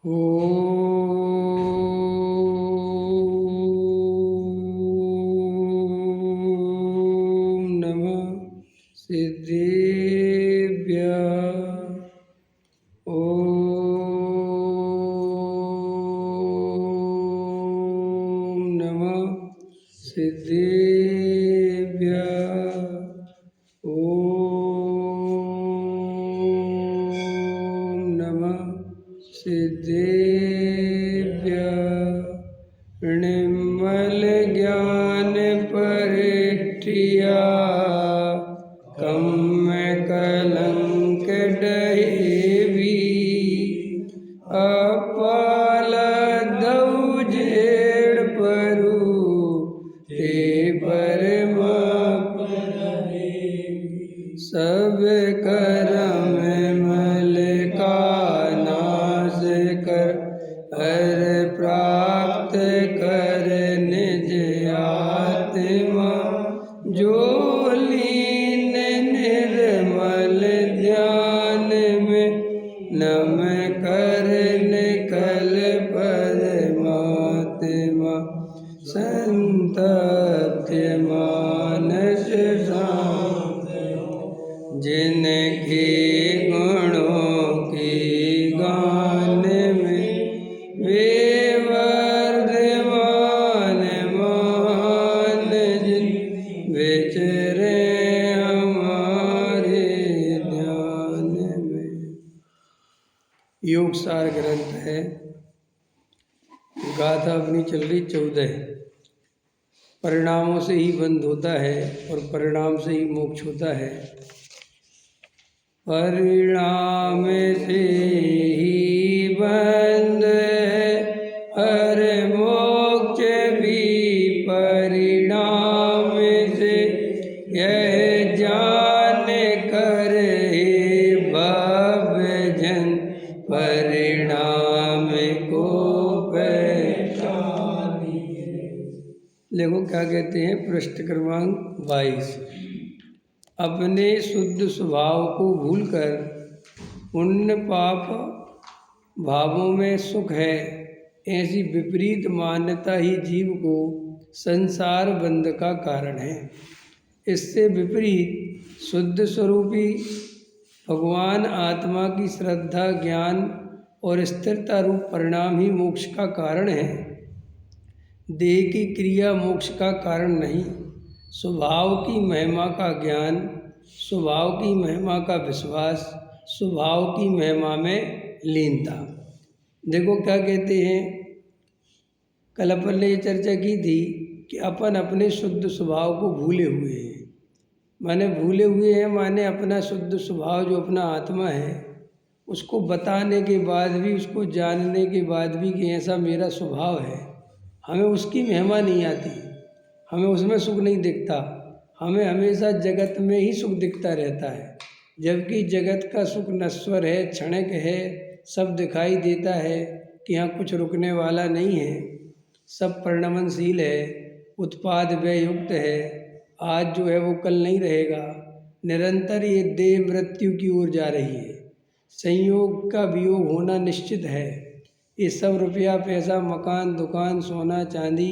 ॐ नमः सिद्धेभ्यः। ॐ नमः सिद्धेभ्यः। ॐ नमः सिद्धेभ्यः। निर्मल ज्ञान परिठिया कम कलंक डहेवी। अपाल दौजेड़ परु ते परमा सब करम मल का नाश कर हर प्राप्त कर निज आत्मा जो लीन निर्मल ध्यान में नम कर निकल परमात्मा संतप्त मानस जिनके गुणों के गान में वे वर्धमान मान जिन विचरे हमारे ध्यान में। योग सार ग्रंथ है, गाथा अपनी चल रही 14। परिणामों से ही बंध होता है और परिणाम से ही मोक्ष होता है। परिणाम से ही बंध है हर मोक्ष भी परिणाम से। यह जान कर हे भव्य जन परिणाम को पहचानिए। देखो क्या कहते हैं, पृष्ठ क्रमांक 22। अपने शुद्ध स्वभाव को भूलकर पुण्य पाप भावों में सुख है, ऐसी विपरीत मान्यता ही जीव को संसार बंध का कारण है। इससे विपरीत शुद्ध स्वरूपी भगवान आत्मा की श्रद्धा, ज्ञान और स्थिरता रूप परिणाम ही मोक्ष का कारण है। देह की क्रिया मोक्ष का कारण नहीं। स्वभाव की महिमा का ज्ञान, स्वभाव की महिमा का विश्वास, स्वभाव की महिमा में लीनता। देखो क्या कहते हैं, कल अपन ने ये चर्चा की थी कि अपन अपने शुद्ध स्वभाव को भूले हुए हैं। माने भूले हुए हैं, माने अपना शुद्ध स्वभाव जो अपना आत्मा है उसको बताने के बाद भी, उसको जानने के बाद भी कि ऐसा मेरा स्वभाव है, हमें उसकी महिमा नहीं आती, हमें उसमें सुख नहीं दिखता। हमें हमेशा जगत में ही सुख दिखता रहता है, जबकि जगत का सुख नश्वर है, क्षणिक है, सब दिखाई देता है कि यहाँ कुछ रुकने वाला नहीं है, सब परिणमनशील है, उत्पाद व्यय युक्त है। आज जो है वो कल नहीं रहेगा। निरंतर ये देह मृत्यु की ओर जा रही है। संयोग का वियोग होना निश्चित है। ये सब रुपया पैसा, मकान, दुकान, सोना चांदी,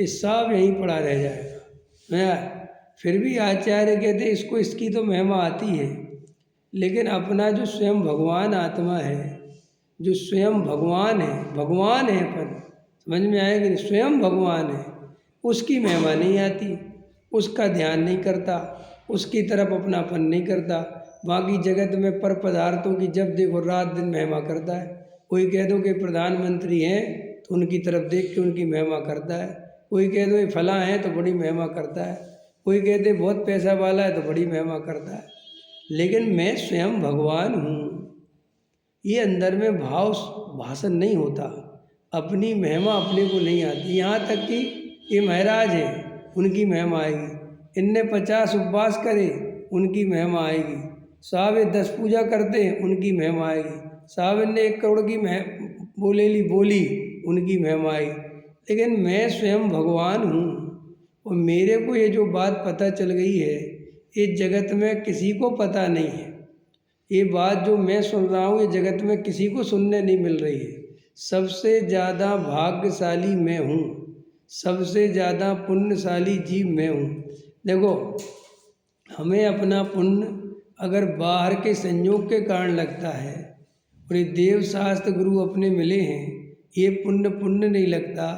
ये सब यहीं पड़ा रह जाएगा। फिर भी आचार्य कहते इसको, इसकी तो महिमा आती है, लेकिन अपना जो स्वयं भगवान आत्मा है, जो स्वयं भगवान है, भगवान है अपन, समझ में आएगा कि स्वयं भगवान है, उसकी महिमा नहीं आती, उसका ध्यान नहीं करता, उसकी तरफ अपनापन नहीं करता। बाकी जगत में पर पदार्थों की जब देखो रात दिन महिमा करता है। कोई कह दो कि प्रधानमंत्री हैं तो उनकी तरफ देख के उनकी महिमा करता है। कोई कह दो ये फला हैं तो बड़ी महिमा करता है। कोई कहते बहुत पैसा वाला है तो बड़ी महिमा करता है। लेकिन मैं स्वयं भगवान हूँ, ये अंदर में भाव भाषण नहीं होता, अपनी महिमा अपने को नहीं आती। यहाँ तक कि ये महाराज हैं, उनकी महिमा आएगी। इनने 50 उपवास करे, उनकी महिमा आएगी। साहब ये 10 पूजा करते हैं, उनकी महिमा आएगी। साहब इनने 1 करोड़ की बोलेली बोली, उनकी महिमा आएगी। लेकिन मैं स्वयं भगवान हूँ और मेरे को ये जो बात पता चल गई है, ये जगत में किसी को पता नहीं है। ये बात जो मैं सुन रहा हूँ, ये जगत में किसी को सुनने नहीं मिल रही है। सबसे ज़्यादा भाग्यशाली मैं हूँ, सबसे ज़्यादा पुण्यशाली जीव मैं हूँ। देखो, हमें अपना पुण्य अगर बाहर के संयोग के कारण लगता है और ये देव शास्त्र गुरु अपने मिले हैं, ये पुण्य नहीं लगता,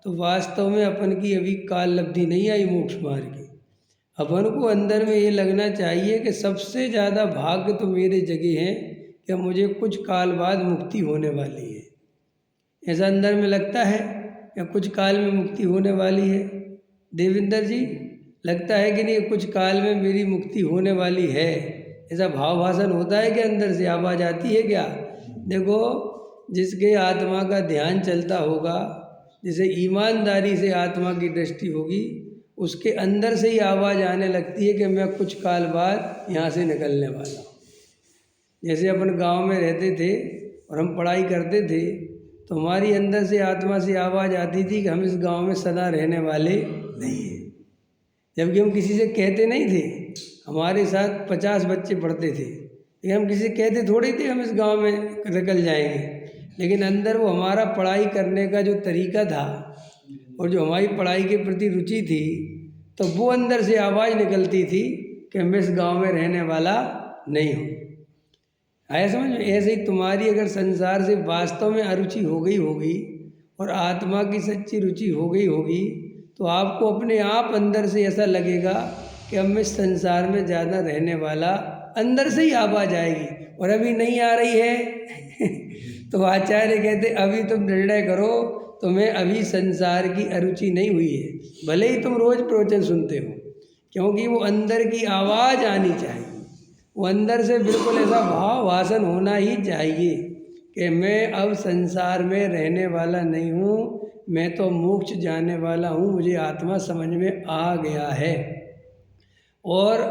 तो वास्तव में अपन की अभी काल लब्धि नहीं आई मोक्ष मार्ग की। अपन को अंदर में ये लगना चाहिए कि सबसे ज़्यादा भाग्य तो मेरे जगह है कि मुझे कुछ काल बाद मुक्ति होने वाली है। ऐसा अंदर में लगता है या कुछ काल में मुक्ति होने वाली है? देवेंद्र जी, लगता है कि नहीं कुछ काल में मेरी मुक्ति होने वाली है? ऐसा भाव भाषण होता है कि अंदर से आवाज़ आती है क्या? देखो, जिसके आत्मा का ध्यान चलता होगा, जिसे ईमानदारी से आत्मा की दृष्टि होगी, उसके अंदर से ही आवाज़ आने लगती है कि मैं कुछ काल बाद यहाँ से निकलने वाला हूँ। जैसे अपन गांव में रहते थे और हम पढ़ाई करते थे, तो हमारी अंदर से आत्मा से आवाज़ आती थी कि हम इस गांव में सदा रहने वाले नहीं हैं। जबकि हम किसी से कहते नहीं थे। हमारे साथ 50 बच्चे पढ़ते थे, लेकिन हम किसी से कहते थोड़े थे हम इस गांव में निकल जाएंगे। लेकिन अंदर वो हमारा पढ़ाई करने का जो तरीका था और जो हमारी पढ़ाई के प्रति रुचि थी, तो वो अंदर से आवाज़ निकलती थी कि मैं इस गांव में रहने वाला नहीं हूँ। आया समझ में? ऐसे ही तुम्हारी अगर संसार से वास्तव में अरुचि हो गई होगी और आत्मा की सच्ची रुचि हो गई होगी, तो आपको अपने आप अंदर से ऐसा लगेगा कि अब मैं संसार में ज़्यादा रहने वाला, अंदर से ही आवाज़ आएगी। और अभी नहीं आ रही है तो आचार्य कहते अभी तुम निर्णय करो, तुम्हें अभी संसार की अरुचि नहीं हुई है, भले ही तुम रोज़ प्रवचन सुनते हो, क्योंकि वो अंदर की आवाज़ आनी चाहिए। वो अंदर से बिल्कुल ऐसा भाव भाषण होना ही चाहिए कि मैं अब संसार में रहने वाला नहीं हूँ, मैं तो मोक्ष जाने वाला हूँ, मुझे आत्मा समझ में आ गया है। और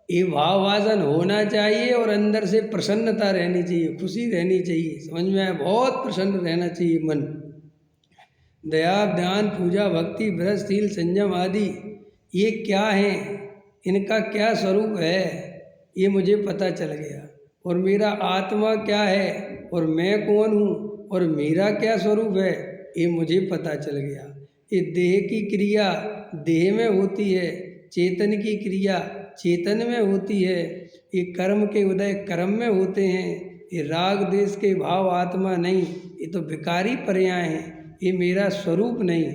ये भाव भाषण होना चाहिए और अंदर से प्रसन्नता रहनी चाहिए, खुशी रहनी चाहिए। समझ में आया? बहुत प्रसन्न रहना चाहिए मन। दया, ध्यान, पूजा, भक्ति, व्रत, शील, संयम आदि ये क्या हैं, इनका क्या स्वरूप है, ये मुझे पता चल गया। और मेरा आत्मा क्या है और मैं कौन हूँ और मेरा क्या स्वरूप है, ये मुझे पता चल गया। ये देह की क्रिया देह में होती है, चेतन की क्रिया चेतन में होती है, ये कर्म के उदय कर्म में होते हैं, ये राग देश के भाव आत्मा नहीं, ये तो विकारी पर्याय हैं, ये मेरा स्वरूप नहीं।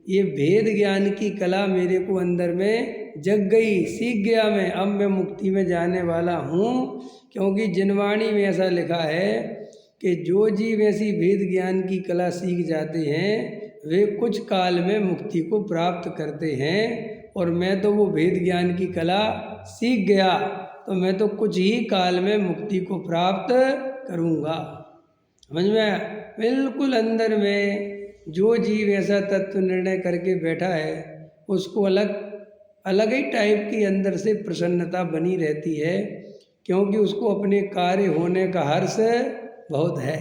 ये भेद ज्ञान की कला मेरे को अंदर में जग गई, सीख गया मैं, अब मैं मुक्ति में जाने वाला हूँ। क्योंकि जिनवाणी में ऐसा लिखा है कि जो जीव ऐसी भेद ज्ञान की कला सीख जाते हैं वे कुछ काल में मुक्ति को प्राप्त करते हैं। और मैं तो वो भेद ज्ञान की कला सीख गया, तो मैं तो कुछ ही काल में मुक्ति को प्राप्त करूँगा। समझ में आया? बिल्कुल अंदर में जो जीव ऐसा तत्व निर्णय करके बैठा है, उसको अलग ही टाइप की अंदर से प्रसन्नता बनी रहती है, क्योंकि उसको अपने कार्य होने का हर्ष बहुत है।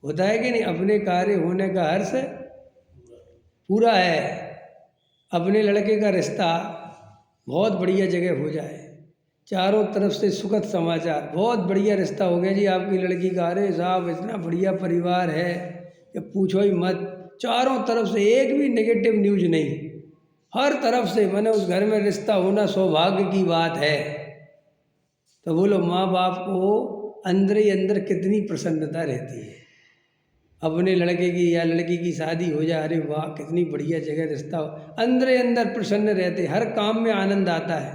होता है कि नहीं? अपने कार्य होने का हर्ष पूरा है। अपने लड़के का रिश्ता बहुत बढ़िया जगह हो जाए, चारों तरफ से सुखद समाचार, बहुत बढ़िया रिश्ता हो गया जी आपकी लड़की का, अरे साहब इतना बढ़िया परिवार है कि पूछो ही मत, चारों तरफ से एक भी नेगेटिव न्यूज नहीं, हर तरफ से, मैंने उस घर में रिश्ता होना सौभाग्य की बात है। तो बोलो माँ बाप को अंदर ही अंदर कितनी प्रसन्नता रहती है। अपने लड़के की या लड़की की शादी हो जाए, अरे वाह कितनी बढ़िया जगह रिश्ता हो, अंदर ही अंदर प्रसन्न रहते, हर काम में आनंद आता है।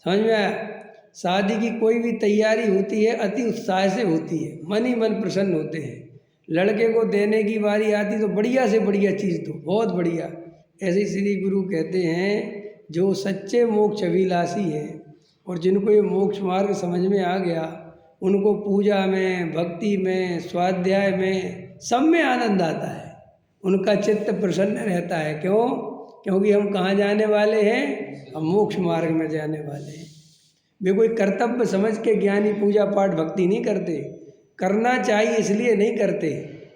समझ में आया? शादी की कोई भी तैयारी होती है अति उत्साह से होती है, मन ही मन प्रसन्न होते हैं। लड़के को देने की बारी आती तो बढ़िया से बढ़िया चीज़ दो, बहुत बढ़िया। ऐसे श्री गुरु कहते हैं जो सच्चे मोक्ष अभिलाषी हैं और जिनको ये मोक्ष मार्ग समझ में आ गया, उनको पूजा में, भक्ति में, स्वाध्याय में, सब में आनंद आता है, उनका चित्त प्रसन्न रहता है। क्यों? क्योंकि हम कहाँ जाने वाले हैं? हम मोक्ष मार्ग में जाने वाले हैं। वे कोई कर्तव्य समझ के ज्ञानी पूजा पाठ भक्ति नहीं करते, करना चाहिए इसलिए नहीं करते,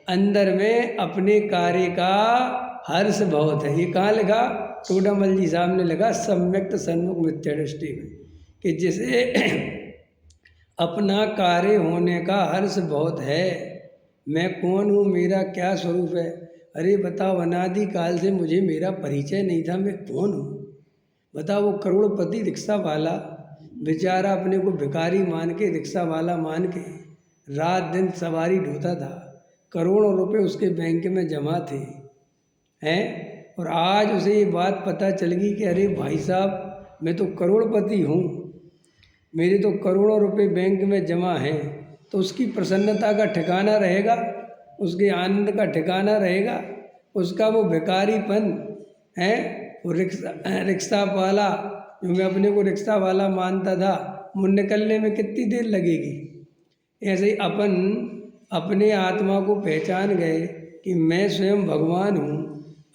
अंदर में अपने कार्य का हर्ष बहुत है। ये कहाँ लिखा? टोडामल जी साहब ने लिखा सम्यक्त सन्मुख मिथ्या दृष्टि में, कि जिसे अपना कार्य होने का हर्ष बहुत है, मैं कौन हूँ, मेरा क्या स्वरूप है। अरे बताओ, अनादि काल से मुझे मेरा परिचय नहीं था, मैं कौन हूँ। बताओ, वो करोड़पति रिक्शा वाला बेचारा अपने को भिखारी मान के, रिक्शा वाला मान के रात दिन सवारी ढोता था, करोड़ों रुपए उसके बैंक में जमा थे हैं। और आज उसे ये बात पता चल गई कि अरे भाई साहब, मैं तो करोड़पति हूँ, मेरे तो करोड़ों रुपए बैंक में जमा हैं। तो उसकी प्रसन्नता का ठिकाना रहेगा, उसके आनंद का ठिकाना रहेगा। उसका वो भिखारीपन है, वो रिक्शा वाला, जो मैं अपने को रिक्शा वाला मानता था, वो निकलने में कितनी देर लगेगी। ऐसे ही अपन अपने आत्मा को पहचान गए कि मैं स्वयं भगवान हूँ।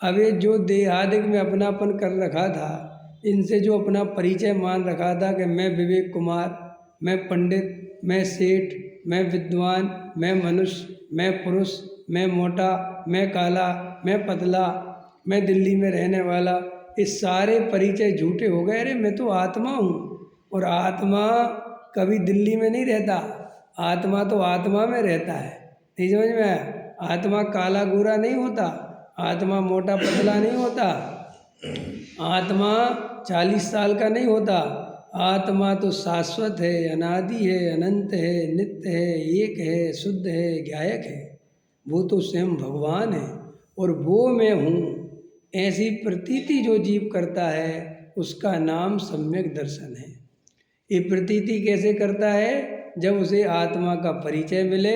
अब ये जो देहादिक में अपनापन कर रखा था, इनसे जो अपना परिचय मान रखा था कि मैं विवेक कुमार, मैं पंडित, मैं सेठ, मैं विद्वान, मैं मनुष्य, मैं पुरुष, मैं मोटा, मैं काला, मैं पतला, मैं दिल्ली में रहने वाला, ये सारे परिचय झूठे हो गए। अरे मैं तो आत्मा हूँ, और आत्मा कभी दिल्ली में नहीं रहता, आत्मा तो आत्मा में रहता है। नहीं समझ में आया? आत्मा काला गोरा नहीं होता, आत्मा मोटा पतला नहीं होता, आत्मा 40 साल का नहीं होता। आत्मा तो शाश्वत है, अनादि है, अनंत है, नित्य है, एक है, शुद्ध है, ज्ञायक है। वो तो स्वयं भगवान है, और वो मैं हूँ ऐसी प्रतीति जो जीव करता है, उसका नाम सम्यक दर्शन है। ये प्रतीति कैसे करता है? जब उसे आत्मा का परिचय मिले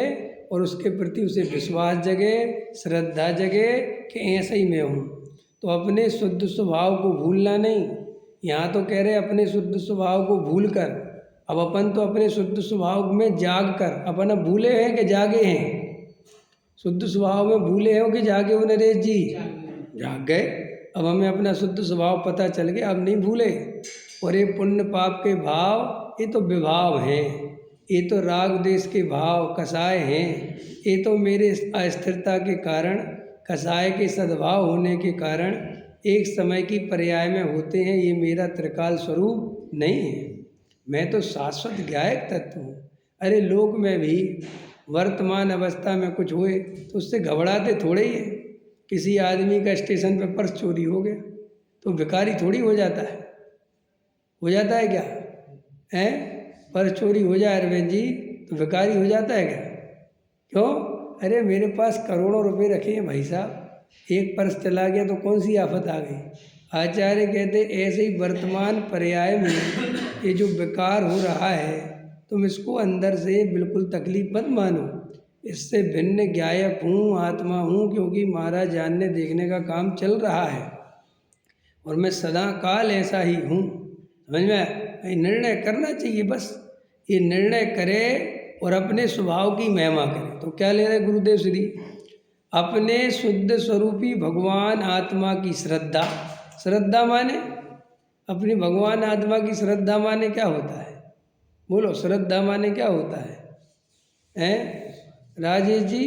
और उसके प्रति उसे विश्वास जगे, श्रद्धा जगे कि ऐसा ही मैं हूँ। तो अपने शुद्ध स्वभाव को भूलना नहीं। यहाँ तो कह रहे अपने शुद्ध स्वभाव को भूल कर, अब अपन तो अपने शुद्ध स्वभाव में जाग कर, अपन अब भूले हैं कि जागे हैं? शुद्ध स्वभाव में भूले हो कि जागे हो नरेश जी? जाग गए। अब हमें अपना शुद्ध स्वभाव पता चल गया, अब नहीं भूले। और ये पुण्य पाप के भाव, ये तो विभाव हैं, ये तो राग देश के भाव कसाय हैं, ये तो मेरे अस्थिरता के कारण, कसाय के सद्भाव होने के कारण एक समय की पर्याय में होते हैं। ये मेरा त्रिकाल स्वरूप नहीं है, मैं तो शाश्वत ज्ञायक तत्व हूँ। अरे लोक में भी वर्तमान अवस्था में कुछ हुए तो उससे घबराते थोड़े ही है। किसी आदमी का स्टेशन पर पर्स चोरी हो गया तो भिखारी थोड़ी हो जाता है? हो जाता है क्या? हैं? पर्स चोरी हो जाए अरविंद जी तो भिखारी हो जाता है क्या? क्यों? अरे मेरे पास करोड़ों रुपए रखे हैं भाई साहब, एक पर्स चला गया तो कौन सी आफत आ गई। आचार्य कहते ऐसे ही वर्तमान पर्याय में ये जो बेकार हो रहा है, तुम इसको अंदर से बिल्कुल तकलीफ मत मानो। इससे भिन्न ज्ञायक हूँ, आत्मा हूँ, क्योंकि महाराज जानने देखने का काम चल रहा है और मैं सदा काल ऐसा ही हूँ। समझ में? ये निर्णय करना चाहिए, बस ये निर्णय करे और अपने स्वभाव की महिमा करे। तो क्या ले रहे गुरुदेव श्री? अपने शुद्ध स्वरूपी भगवान आत्मा की श्रद्धा। श्रद्धा माने अपनी भगवान आत्मा की श्रद्धा माने क्या होता है? बोलो, श्रद्धा माने क्या होता है? हैं राजेश जी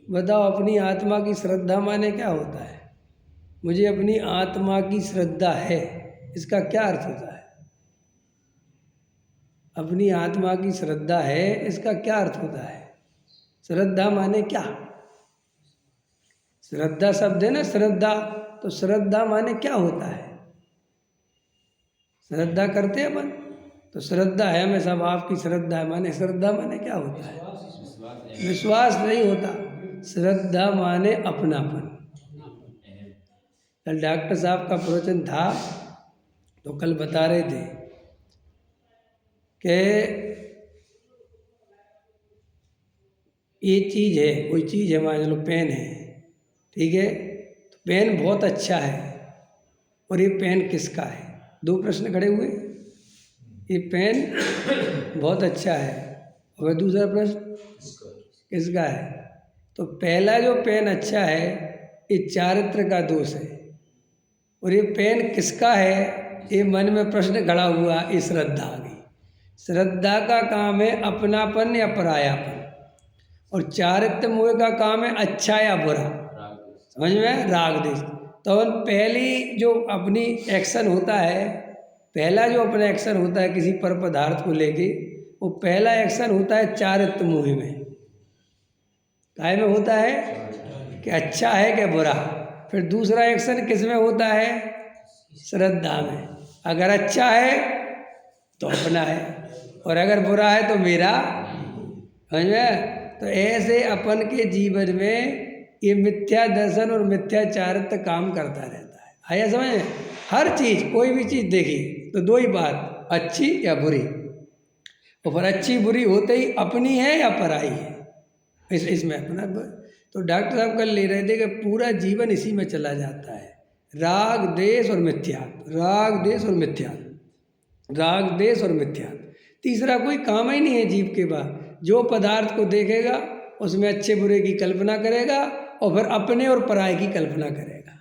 बताओ, अपनी आत्मा की श्रद्धा माने क्या होता है? मुझे अपनी आत्मा की श्रद्धा है, इसका क्या अर्थ होता है? अपनी आत्मा की श्रद्धा है, इसका क्या अर्थ होता है? श्रद्धा माने क्या? श्रद्धा शब्द है ना, श्रद्धा, तो श्रद्धा माने क्या होता है? श्रद्धा करते हैं अपन, तो श्रद्धा है, मैं सब आपकी श्रद्धा है, माने श्रद्धा माने क्या होता है? विश्वास नहीं होता। श्रद्धा माने अपनापन। कल डॉक्टर साहब का प्रवचन था तो कल बता रहे थे कि ये चीज़ है, कोई चीज़ है, मान लो पेन है, ठीक है, तो पेन बहुत अच्छा है, और ये पेन किसका है? दो प्रश्न खड़े हुए। ये पेन बहुत अच्छा है, और दूसरा प्रश्न किसका है? तो पहला जो पेन अच्छा है ये चारित्र का दोष है, और ये पेन किसका है, ये मन में प्रश्न खड़ा हुआ, ये श्रद्धा आ गई। श्रद्धा का काम है अपनापन या परायापन, और चारित्र मोह का काम है अच्छा या बुरा। समझ में? राग देश। तो पहली जो अपनी एक्शन होता है, पहला जो अपना एक्शन होता है किसी पर पदार्थ को लेके, वो पहला एक्शन होता है चारित्र मोह में। काय में होता है कि अच्छा है कि बुरा। फिर दूसरा एक्शन किस में होता है? श्रद्धा में। अगर अच्छा है तो अपना है, और अगर बुरा है तो मेरा। समझ में? तो ऐसे अपन के जीवन में ये मिथ्या दर्शन और मिथ्याचारित्र काम करता रहता है। आया समझ में? हर चीज़, कोई भी चीज़ देखी तो दो ही बात, अच्छी या बुरी। और फिर अच्छी बुरी होते ही अपनी है या पराई है, इसमें अपना। तो डॉक्टर साहब कल ले रहे थे कि पूरा जीवन इसी में चला जाता है, राग देश और मिथ्या, राग देश और मिथ्या, राग देश और मिथ्या। तीसरा कोई काम ही नहीं है जीव के बाद। जो पदार्थ को देखेगा उसमें अच्छे बुरे की कल्पना करेगा, और फिर अपने और पराये की कल्पना करेगा।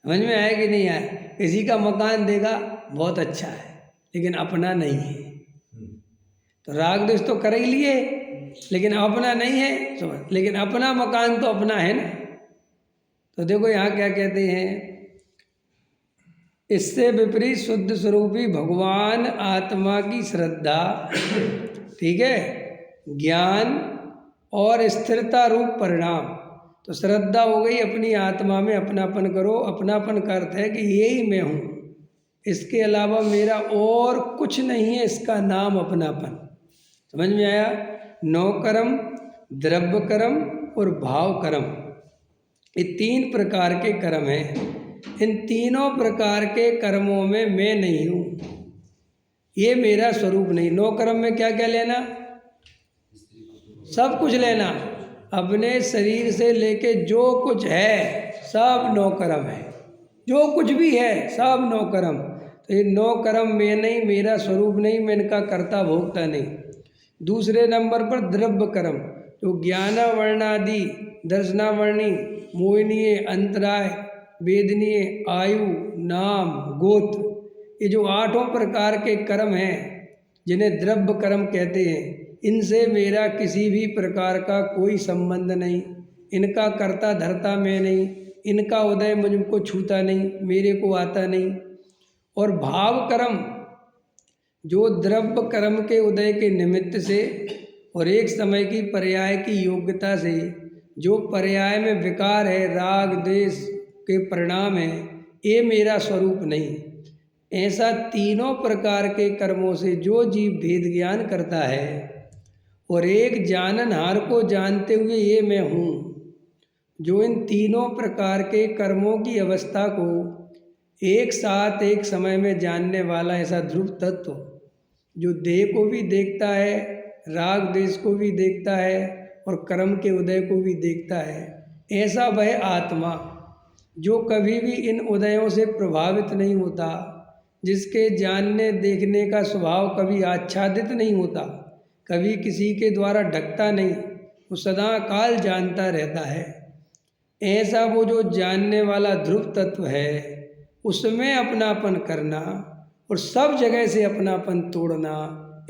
समझ में आया कि नहीं आया? किसी का मकान देगा बहुत अच्छा है, लेकिन अपना नहीं है, तो राग देश तो कर ही लिए, लेकिन अपना नहीं है। समझ? लेकिन अपना मकान तो अपना है ना। तो देखो यहाँ क्या कहते हैं, इससे विपरीत शुद्ध स्वरूपी भगवान आत्मा की श्रद्धा, ठीक है, ज्ञान और स्थिरता रूप परिणाम। तो श्रद्धा हो गई अपनी आत्मा में अपनापन करो। अपनापन का अर्थ है कि यही मैं हूँ, इसके अलावा मेरा और कुछ नहीं है, इसका नाम अपनापन। समझ में आया? नौ कर्म, द्रव्य कर्म और भाव कर्म, ये तीन प्रकार के कर्म हैं। इन तीनों प्रकार के कर्मों में मैं नहीं हूँ, ये मेरा स्वरूप नहीं। नौ कर्म में क्या क्या लेना? सब कुछ लेना, अपने शरीर से लेके जो कुछ है सब नौ कर्म है, जो कुछ भी है सब नौ कर्म। तो ये नौ कर्म मैं नहीं, मेरा स्वरूप नहीं, मैं इनका कर्ता भोगता नहीं। दूसरे नंबर पर द्रव्य कर्म, जो ज्ञानावर्णादि, दर्शनावर्णी, मोहिनीय, अंतराय, वेदनीय, आयु, नाम, गोत्र, ये जो आठों प्रकार के कर्म हैं जिन्हें द्रव्य कर्म कहते हैं, इनसे मेरा किसी भी प्रकार का कोई संबंध नहीं। इनका कर्ता धर्ता मैं नहीं, इनका उदय मुझको छूता नहीं, मेरे को आता नहीं। और भाव कर्म, जो द्रव्य कर्म के उदय के निमित्त से और एक समय की पर्याय की योग्यता से जो पर्याय में विकार है, राग देश के परिणाम है, ये मेरा स्वरूप नहीं। ऐसा तीनों प्रकार के कर्मों से जो जीव भेद ज्ञान करता है और एक जाननहार को जानते हुए ये मैं हूँ, जो इन तीनों प्रकार के कर्मों की अवस्था को एक साथ एक समय में जानने वाला ऐसा ध्रुव तत्व, जो देह को भी देखता है, राग देश को भी देखता है और कर्म के उदय को भी देखता है, ऐसा वह आत्मा जो कभी भी इन उदयों से प्रभावित नहीं होता, जिसके जानने देखने का स्वभाव कभी आच्छादित नहीं होता, कभी किसी के द्वारा ढकता नहीं, वो सदा काल जानता रहता है, ऐसा वो जो जानने वाला ध्रुव तत्व है, उसमें अपनापन करना और सब जगह से अपनापन तोड़ना,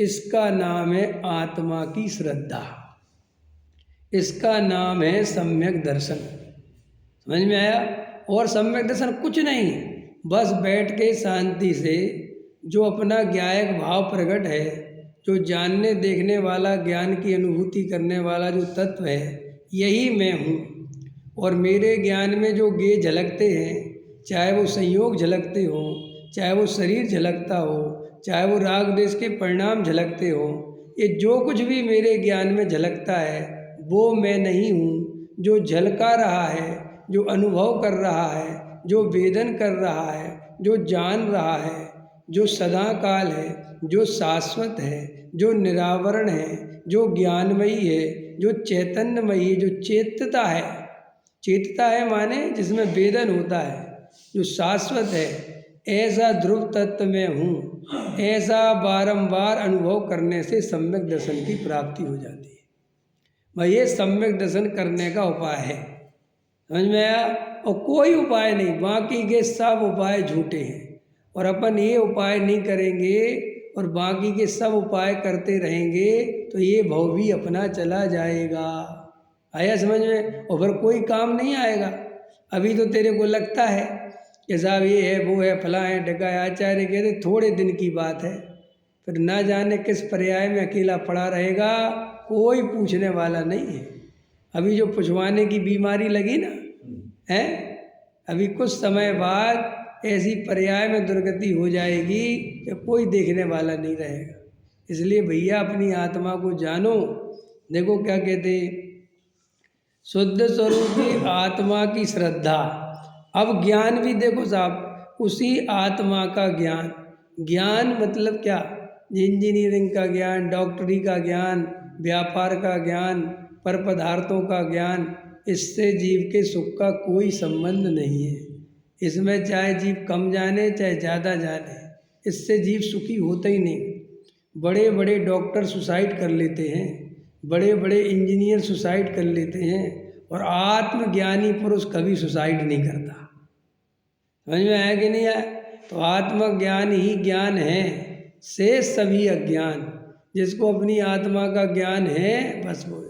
इसका नाम है आत्मा की श्रद्धा, इसका नाम है सम्यक दर्शन। समझ में आया? और सम्यक दर्शन कुछ नहीं, बस बैठ के शांति से जो अपना ज्ञायक भाव प्रकट है, जो जानने देखने वाला, ज्ञान की अनुभूति करने वाला जो तत्व है, यही मैं हूँ। और मेरे ज्ञान में जो गेय झलकते हैं, चाहे वो संयोग झलकते हो, चाहे वो शरीर झलकता हो, चाहे वो राग देश के परिणाम झलकते हो, ये जो कुछ भी मेरे ज्ञान में झलकता है वो मैं नहीं हूँ। जो झलका रहा है, जो अनुभव कर रहा है, जो वेदन कर रहा है, जो जान रहा है, जो सदा काल है, जो शाश्वत है, जो निरावरण है, जो ज्ञानमयी है, जो चैतन्यमयी है, जो चेतता है, चेतता है माने जिसमें वेदन होता है, जो शाश्वत है, ऐसा ध्रुव तत्व में हूँ। ऐसा बारंबार अनुभव करने से सम्यक दर्शन की प्राप्ति हो जाती है। भाई ये सम्यक दर्शन करने का उपाय है। समझ में आया? और कोई उपाय नहीं, बाकी के सब उपाय झूठे हैं। और अपन ये उपाय नहीं करेंगे और बाकी के सब उपाय करते रहेंगे तो ये भव भी अपना चला जाएगा। आया समझ में? और फिर कोई काम नहीं आएगा। अभी तो तेरे को लगता है कि साहब ये है, वो है, फलां है, ढका है। आचार्य कहते थोड़े दिन की बात है, फिर ना जाने किस पर्याय में अकेला पड़ा रहेगा, कोई पूछने वाला नहीं है। अभी जो पुछवाने की बीमारी लगी ना है, अभी कुछ समय बाद ऐसी पर्याय में दुर्गति हो जाएगी कि कोई देखने वाला नहीं रहेगा। इसलिए भैया अपनी आत्मा को जानो। देखो क्या कहते, शुद्ध स्वरूपी आत्मा की श्रद्धा। अब ज्ञान भी देखो साहब, उसी आत्मा का ज्ञान। ज्ञान मतलब क्या? इंजीनियरिंग का ज्ञान, डॉक्टरी का ज्ञान, व्यापार का ज्ञान, पर पदार्थों का ज्ञान, इससे जीव के सुख का कोई संबंध नहीं है। इसमें चाहे जीव कम जाने चाहे ज़्यादा जाने, इससे जीव सुखी होता ही नहीं। बड़े बड़े डॉक्टर सुसाइड कर लेते हैं, बड़े बड़े इंजीनियर सुसाइड कर लेते हैं, और आत्मज्ञानी पुरुष कभी सुसाइड नहीं करता। समझ में आया कि नहीं आया? तो आत्मज्ञान ही ज्ञान है, शेष सभी अज्ञान। जिसको अपनी आत्मा का ज्ञान है बस वो।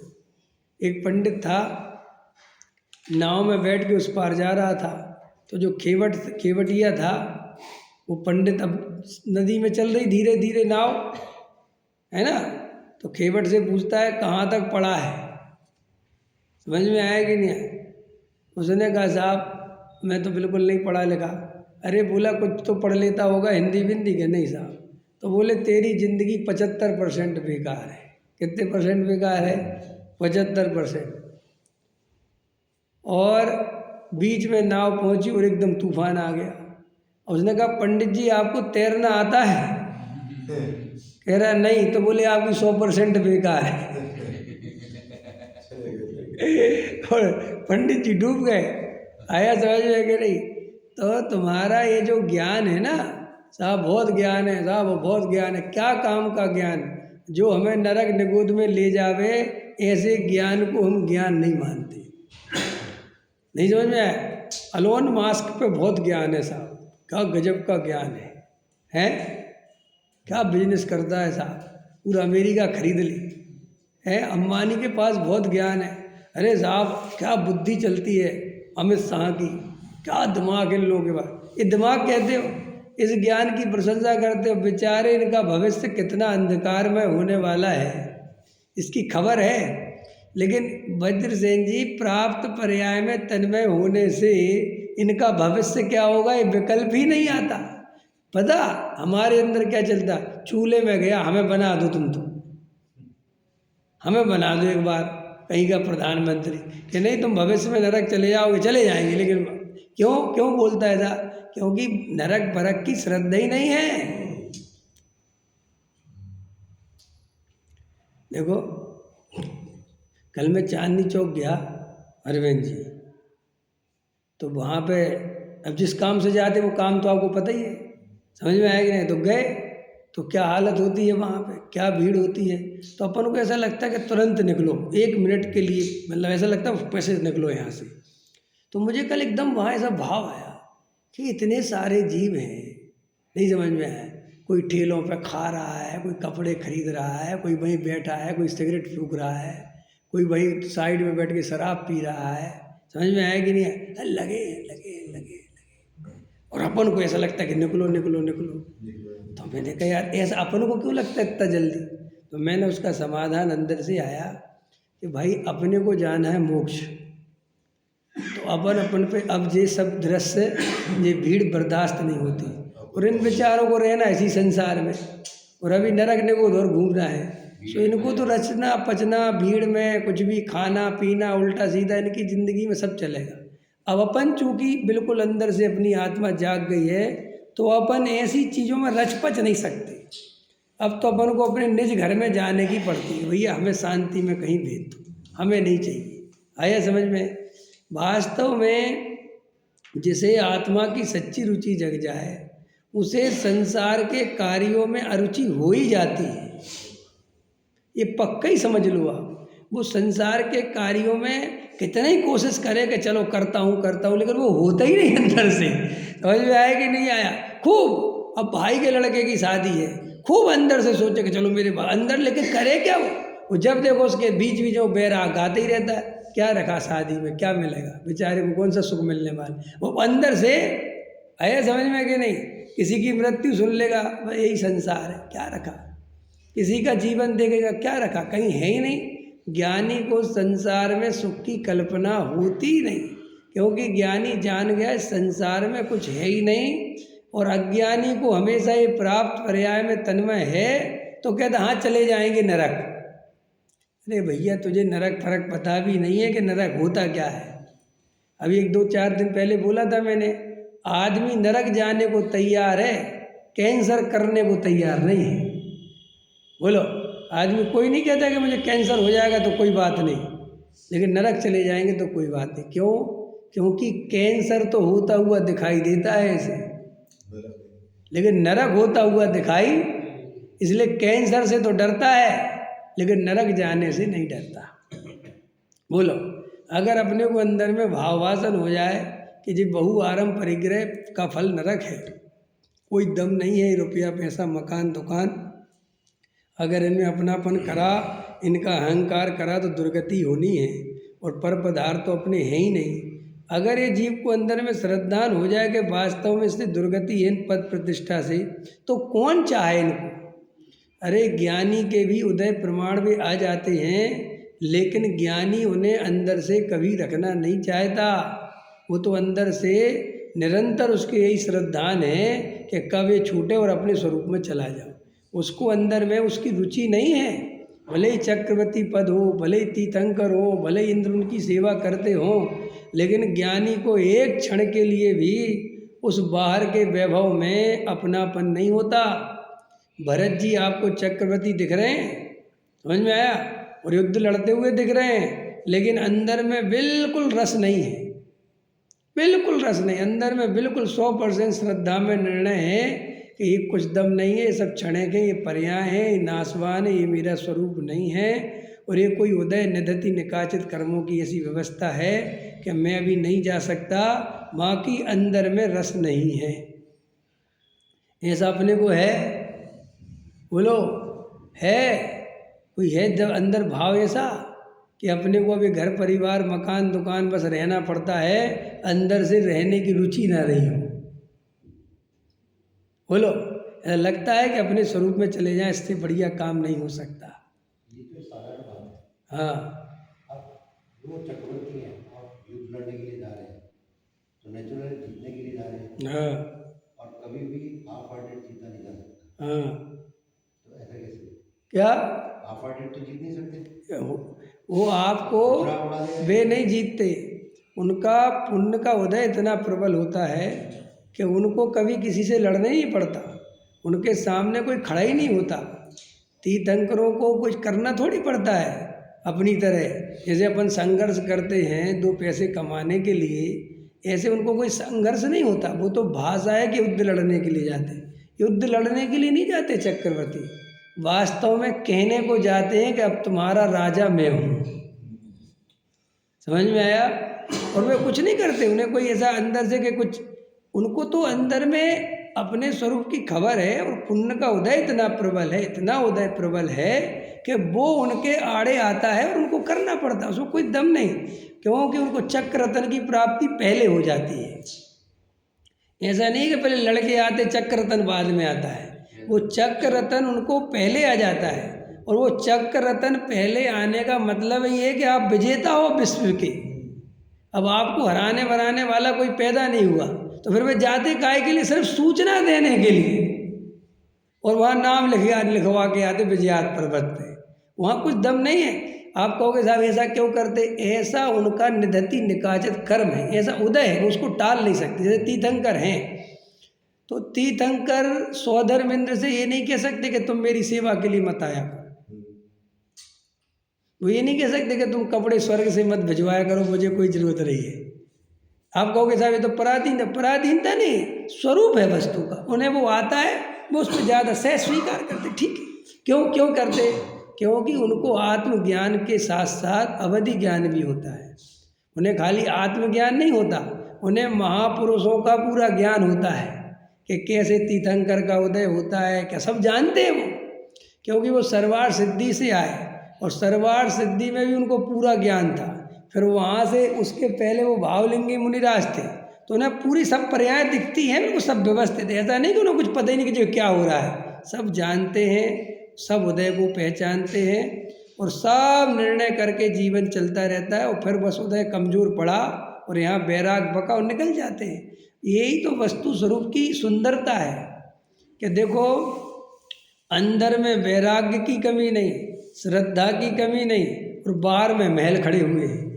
एक पंडित था, नाव में बैठ के उस पार जा रहा था, तो जो खेवटिया था वो पंडित, अब नदी में चल रही धीरे धीरे नाव है ना, तो खेवट से पूछता है कहाँ तक पढ़ा है। समझ में आया कि नहीं आया? उसने कहा साहब मैं तो बिल्कुल नहीं पढ़ा लिखा। अरे बोला कुछ तो पढ़ लेता होगा, हिंदी बिंदी के? नहीं साहब। तो बोले तेरी जिंदगी 75% बेकार है। कितने परसेंट बेकार है? 75%। और बीच में नाव पहुंची और एकदम तूफान आ गया। उसने कहा पंडित जी आपको तैरना आता है? कह रहा नहीं। तो बोले आपकी 100% बेकार है। और पंडित जी डूब गए। आया समझ में कि नहीं? तो तुम्हारा ये जो ज्ञान है ना साहब, बहुत ज्ञान है साहब, बहुत ज्ञान है। क्या काम का ज्ञान? जो हमें नरक निगोद में ले जावे, ऐसे ज्ञान को हम ज्ञान नहीं मानते। नहीं समझ में आया? अलोन मास्क पे बहुत ज्ञान है साहब, क्या गजब का ज्ञान है? क्या बिजनेस करता है साहब, पूरा अमेरिका खरीद ले है। अंबानी के पास बहुत ज्ञान है। अरे साहब क्या बुद्धि चलती है अमित शाह की, क्या दिमाग इन लोगों के पास। ये दिमाग कहते हो, इस ज्ञान की प्रशंसा करते हो। बेचारे इनका भविष्य कितना अंधकारमय होने वाला है इसकी खबर है। लेकिन वज्रसेन जी, प्राप्त पर्याय में तन्मय होने से इनका भविष्य क्या होगा ये विकल्प ही नहीं आता। पता हमारे अंदर क्या चलता? चूल्हे में गया, हमें बना दो, तुम तो हमें बना दो एक बार कहीं का प्रधानमंत्री। कि नहीं तुम भविष्य में नरक चले जाओगे, चले जाएंगे। लेकिन क्यों बोलता है ऐसा? क्योंकि नरक भरक की श्रद्धा ही नहीं है। देखो कल मैं चांदनी चौक गया अरविंद जी, तो वहाँ पे अब जिस काम से जाते वो काम तो आपको पता ही है। समझ में आया कि नहीं? तो गए तो क्या हालत होती है वहाँ पे, क्या भीड़ होती है। तो अपन को ऐसा लगता है कि तुरंत निकलो, 1 मिनट के लिए, मतलब ऐसा लगता है पैसे निकलो यहाँ से। तो मुझे कल एकदम वहाँ ऐसा भाव आया कि इतने सारे जीव हैं, नहीं समझ में आया। कोई ठेलों पे खा रहा है, कोई कपड़े खरीद रहा है, कोई वहीं बैठा है, कोई सिगरेट फूंक रहा है, कोई वहीं साइड में बैठ के शराब पी रहा है। समझ में आया कि नहीं है? लगे लगे लगे लगे, और अपन को ऐसा लगता है कि निकलो निकलो निकलो। तो मैंने कहा यार ऐसा अपन को क्यों लगता है इतना जल्दी? तो मैंने उसका समाधान अंदर से आया कि भाई अपने को जाना है मोक्ष। तो अपन पे अब ये सब दृश्य, ये भीड़ बर्दाश्त नहीं होती, और इन बेचारों को रहना इसी संसार में, और अभी नरक निगोद और घूमना है। तो इनको तो रचना पचना, भीड़ में कुछ भी खाना पीना उल्टा सीधा, इनकी ज़िंदगी में सब चलेगा। अब अपन चूँकि बिल्कुल अंदर से अपनी आत्मा जाग गई है, तो अपन ऐसी चीज़ों में रच पच नहीं सकते। अब तो अपन को अपने निज घर में जाने की पड़ती है। भैया हमें शांति में कहीं भेज दो, हमें नहीं चाहिए। आया समझ में? वास्तव में जिसे आत्मा की सच्ची रुचि जग जाए, उसे संसार के कार्यों में अरुचि हो ही जाती है। ये पक्का ही समझ लो आप। वो संसार के कार्यों में कितना ही कोशिश करे कि चलो करता हूँ, लेकिन वो होता ही नहीं अंदर से। समझ में आया कि नहीं आया? खूब अब भाई के लड़के की शादी है, खूब अंदर से सोचे कि चलो मेरे अंदर, लेकिन करे क्या वो जब देखो उसके बीच बीच में बैराग गाते ही रहता है। क्या रखा शादी में, क्या मिलेगा बेचारे को, कौन सा सुख मिलने वाला? वो अंदर से आया समझ में कि नहीं? किसी की मृत्यु सुन लेगा, यही संसार है, क्या रखा? किसी का जीवन देखेगा, क्या रखा? कहीं है ही नहीं। ज्ञानी को संसार में सुख की कल्पना होती नहीं, क्योंकि ज्ञानी जान गया संसार में कुछ है ही नहीं। और अज्ञानी को हमेशा ये प्राप्त पर्याय में तन्मय है, तो कहता हाँ चले जाएंगे नरक। अरे भैया तुझे नरक फरक पता भी नहीं है कि नरक होता क्या है। अभी 1-2-4 दिन पहले बोला था मैंने, आदमी नरक जाने को तैयार है, कैंसर करने को तैयार नहीं है। बोलो, आदमी कोई नहीं कहता कि मुझे कैंसर हो जाएगा तो कोई बात नहीं, लेकिन नरक चले जाएंगे तो कोई बात नहीं। क्यों? क्योंकि कैंसर तो होता हुआ दिखाई देता है इसे, लेकिन नरक होता हुआ दिखाई, इसलिए कैंसर से तो डरता है लेकिन नरक जाने से नहीं डरता। बोलो, अगर अपने को अंदर में भाववासन हो जाए कि जी बहु आरंभ परिग्रह का फल नरक है, कोई दम नहीं है, रुपया पैसा मकान दुकान, अगर इनमें अपनापन करा, इनका अहंकार करा तो दुर्गति होनी है, और पर पदार्थ तो अपने हैं ही नहीं। अगर ये जीव को अंदर में श्रद्धान हो जाए कि वास्तव में इससे दुर्गति है इन पद प्रतिष्ठा से, तो कौन चाहे इनको। अरे ज्ञानी के भी उदय प्रमाण भी आ जाते हैं, लेकिन ज्ञानी उन्हें अंदर से कभी रखना नहीं चाहता। वो तो अंदर से निरंतर उसके यही श्रद्धान है कि कब ये छूटे और अपने स्वरूप में चला जाओ। उसको अंदर में उसकी रुचि नहीं है, भले ही चक्रवर्ती पद हो, भले ही तीर्थंकर हो, भले ही इंद्र उनकी सेवा करते हो, लेकिन ज्ञानी को एक क्षण के लिए भी उस बाहर के वैभव में अपनापन नहीं होता। भरत जी आपको चक्रवर्ती दिख रहे हैं, समझ में आया, और युद्ध लड़ते हुए दिख रहे हैं, लेकिन अंदर में बिल्कुल रस नहीं है, बिल्कुल रस नहीं। अंदर में बिल्कुल 100% श्रद्धा में निर्णय है कि ये कुछ दम नहीं है, ये सब क्षणिक है, ये पर्याय है, ये नाशवान है, ये मेरा स्वरूप नहीं है, और ये कोई उदय निधति निकाचित कर्मों की ऐसी व्यवस्था है कि मैं अभी नहीं जा सकता, बाकी अंदर में रस नहीं है। ऐसा अपने को है? बोलो, है? कोई है जब अंदर भाव ऐसा कि अपने को अभी घर परिवार मकान दुकान बस रहना पड़ता है, अंदर से रहने की रुचि ना रही हो? बोलो, ऐसा लगता है कि अपने स्वरूप में चले जाएं, इससे बढ़िया काम नहीं हो सकता। ये तो साधारण बात है। हाँ, आप वो चक्रवर्ती हैं, आप युद्ध लड़ने के लिए जा रहे हैं तो नेचुरल जीतने के लिए जा रहे हैं, हाँ, और कभी भी हाफ हार्टेड जीता नहीं जा सकता। हाँ। तो ऐसा कैसे? क्या? हाफ हार्टेड तो जीत नहीं सकते। वो आपको, वे नहीं जीतते, उनका पुण्य का उदय इतना प्रबल होता है कि उनको कभी किसी से लड़ना ही नहीं पड़ता, उनके सामने कोई खड़ा ही नहीं होता। तीर्थंकरों को कुछ करना थोड़ी पड़ता है अपनी तरह, जैसे अपन संघर्ष करते हैं 2 पैसे कमाने के लिए, ऐसे उनको कोई संघर्ष नहीं होता। वो तो भाषा है कि युद्ध लड़ने के लिए जाते, युद्ध लड़ने के लिए नहीं जाते चक्रवर्ती, वास्तव में कहने को जाते हैं कि अब तुम्हारा राजा मैं हूँ। समझ में आया? और वे कुछ नहीं करते, उन्हें कोई ऐसा अंदर से कि कुछ, उनको तो अंदर में अपने स्वरूप की खबर है, और पुण्य का उदय इतना प्रबल है, इतना उदय प्रबल है कि वो उनके आड़े आता है और उनको करना पड़ता है, उसको कोई दम नहीं, क्योंकि उनको चक्र रतन की प्राप्ति पहले हो जाती है। ऐसा नहीं कि पहले लड़के आते चक्र रतन बाद में आता है, वो चक्र रतन उनको पहले आ जाता है। और वो चक्र रतन पहले आने का मतलब ये है कि आप विजेता हो विश्व के, अब आपको हराने बनाने वाला कोई पैदा नहीं हुआ, तो फिर वे जाते काहे के लिए? सिर्फ सूचना देने के लिए, और वहाँ नाम लिखवा के आते विजयात पर्वत पे, वहाँ कुछ दम नहीं है। आप कहोगे साहब ऐसा क्यों करते? ऐसा उनका निधति निकाचित कर्म है, ऐसा उदय है, उसको टाल नहीं सकते। जैसे तीर्थंकर हैं, तो तीर्थंकर सौधर्मेंद्र से ये नहीं कह सकते कि तुम मेरी सेवा के लिए मत आया करो, वो ये नहीं कह सकते कि तुम कपड़े स्वर्ग से मत भिजवाया करो, मुझे कोई ज़रूरत नहीं है। आप कहोगे साहब ये तो पराधीन है, पराधीनता नहीं, स्वरूप है वस्तु का, उन्हें वो आता है, वो उस पर ज़्यादा सह स्वीकार करते, ठीक है। क्यों करते? क्योंकि उनको आत्मज्ञान के साथ साथ अवधि ज्ञान भी होता है। उन्हें खाली आत्मज्ञान नहीं होता, उन्हें महापुरुषों का पूरा ज्ञान होता है कि कैसे तीर्थंकर का उदय होता है, क्या सब जानते हैं वो, क्योंकि वो सर्वार्थ सिद्धि से आए, और सर्वार्थ सिद्धि में भी उनको पूरा ज्ञान था। फिर वहाँ से उसके पहले वो भावलिंगी मुनिराज थे, तो उन्हें पूरी सब पर्याय दिखती हैं, उनको सब व्यवस्थित है। ऐसा नहीं कि उन्हें कुछ पता ही नहीं कि जो क्या हो रहा है, सब जानते हैं, सब उदय को पहचानते हैं, और सब निर्णय करके जीवन चलता रहता है, और फिर बस उदय कमजोर पड़ा और यहाँ बैराग बका और निकल जाते हैं। यही तो वस्तु स्वरूप की सुंदरता है कि देखो, अंदर में वैराग्य की कमी नहीं, श्रद्धा की कमी नहीं, और बाहर में महल खड़े हुए हैं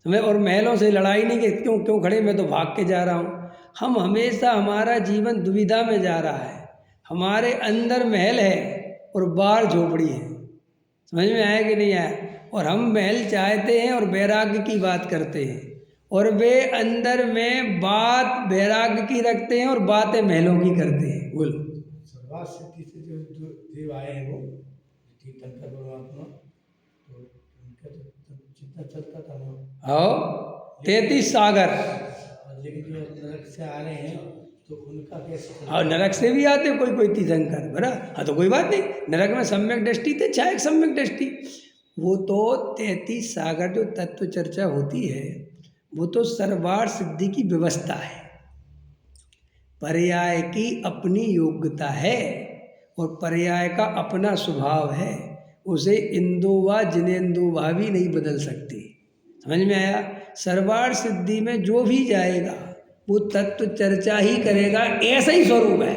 हमें, और महलों से लड़ाई नहीं कि क्यों क्यों खड़े, मैं तो भाग के जा रहा हूँ। हम हमेशा, हमारा जीवन दुविधा में जा रहा है। हमारे अंदर महल है और बाहर झोपड़ी है। समझ में आया कि नहीं आया? और हम महल चाहते हैं और वैराग्य की बात करते हैं, और वे अंदर में बात वैराग्य की रखते हैं और बातें महलों की करते हैं। बोलो। सर्वात सिद्धि से जो देव आए हैं वो तीर्थंकर परमात्मा, तो उनका तो जितना चलता था वो, आओ 33 सागर, लेकिन जो नरक से आ रहे हैं तो उनका कैसे? और नरक से भी आते कोई कोई तीर्थंकर, बरा। हाँ तो कोई बात नहीं, नरक में सम्यक दृष्टि थे, चाहे सम्यक दृष्टि। वो तो 33 सागर जो तत्व चर्चा होती है, वो तो सर्वार्थ सिद्धि की व्यवस्था है। पर्याय की अपनी योग्यता है और पर्याय का अपना स्वभाव है, उसे इंदुवा जिनेंदुवा भी नहीं बदल सकती। समझ में आया? सर्वार्थ सिद्धि में जो भी जाएगा वो तत्व चर्चा ही करेगा, ऐसा ही स्वरूप है।